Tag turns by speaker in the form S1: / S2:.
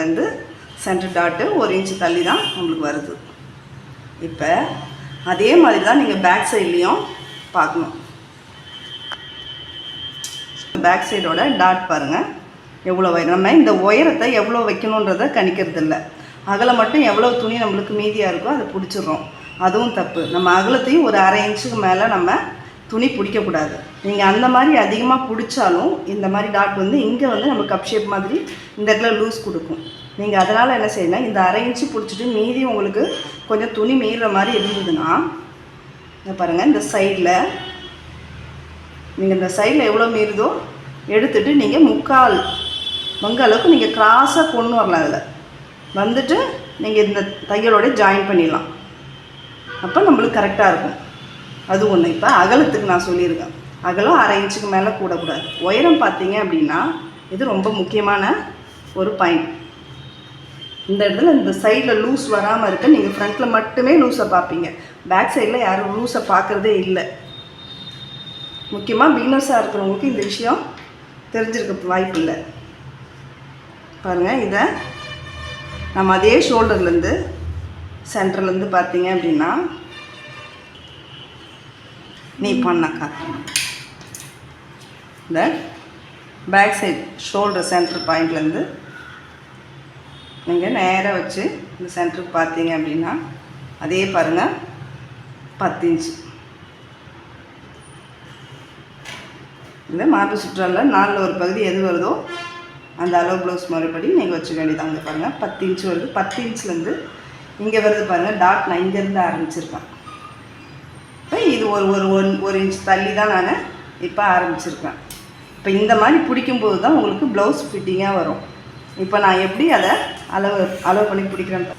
S1: பாயிண்ட்லேருந்து centre tattoo 1 inch தள்ளி தான் நம்மளுக்கு வருது. இப்போ அதே மாதிரி தான் நீங்கள் பேக் சைட்லேயும் பார்க்கணும். பேக் சைடோட டாட் பாருங்கள் எவ்வளோ நம்ம இந்த உயரத்தை எவ்வளோ வைக்கணுன்றதை கணிக்கிறது இல்லை. அகலம் மட்டும் எவ்வளோ துணி நம்மளுக்கு மீதியாக இருக்கோ அதை பிடிச்சிடுறோம். அதுவும் தப்பு. நம்ம அகலத்தையும் ஒரு 1/2 இன்ச்சுக்கு மேலே நம்ம துணி பிடிக்கக்கூடாது. நீங்கள் அந்த மாதிரி அதிகமாக பிடிச்சாலும் இந்த மாதிரி டாட் வந்து இங்கே வந்து நம்ம கப் ஷேப் மாதிரி இந்த இடத்துல லூஸ் கொடுக்கும். நீங்கள் அதனால் என்ன செய்யணும், இந்த 1/2 இன்ச்சு பிடிச்சிட்டு மீதி உங்களுக்கு கொஞ்சம் துணி மீறுற மாதிரி இருந்ததுன்னா இங்கே பாருங்கள், இந்த சைடில் நீங்கள் இந்த சைடில் எவ்வளோ மீறுதோ எடுத்துகிட்டு நீங்கள் 3/4 அளவுக்கு நீங்கள் கிராஸாக கொண்டு வரலாம். அதில் வந்துட்டு நீங்கள் இந்த தையலோட ஜாயின் பண்ணிடலாம். அப்போ நம்மளுக்கு கரெக்டாக இருக்கும். அது ஒன்று. இப்போ அகலத்துக்கு நான் சொல்லியிருக்கேன், அகலம் 1/2 இன்ச்சுக்கு மேலே கூடக்கூடாது. உயரம் பார்த்தீங்க அப்படின்னா இது ரொம்ப முக்கியமான ஒரு பாயிண்ட். இந்த இடத்துல இந்த சைடில் லூஸ் வராமல் இருக்க நீங்கள் ஃப்ரண்ட்டில் மட்டுமே லூஸை பார்ப்பீங்க. பேக் சைடில் யாரும் லூஸை பார்க்குறதே இல்லை. முக்கியமாக பிகினர்ஸாக இருக்கிறவங்களுக்கு இந்த விஷயம் தெரிஞ்சிருக்க வாய்ப்பு இல்லை. பாருங்கள், இதை நம்ம அதே ஷோல்டர்லேருந்து சென்டர்லேருந்து பார்த்தீங்க அப்படின்னா நீ பண்ணக்கா இந்த பேக் சைட் ஷோல்டர் சென்டர் பாயிண்ட்லேருந்து நீங்கள் நேராக வச்சு இந்த சென்டருக்கு பார்த்தீங்க அப்படின்னா அதே பாருங்கள் 10 இன்ச்சு. இந்த மார்பு சுற்றலில் 4 ஒரு பகுதி எது வருதோ அந்த அளவு ப்ளவுஸ் முறைப்படி நீங்கள் வச்சுக்க வேண்டியதாங்க. பாருங்கள் 10 இன்ச்சு வருது. 10 இன்ச்லேருந்து இங்கே வருது பாருங்கள் டாட். நான் இங்கேருந்து ஆரம்பிச்சிருக்கேன். இப்போ இது ஒரு இன்ச் தள்ளி தான் நான் இப்போ ஆரம்பிச்சிருக்கேன். இப்போ இந்த மாதிரி பிடிக்கும்போது தான் உங்களுக்கு ப்ளவுஸ் ஃபிட்டிங்காக வரும். இப்போ நான் எப்படி அதை அளவு பண்ணி பிடிக்கிறேன்னு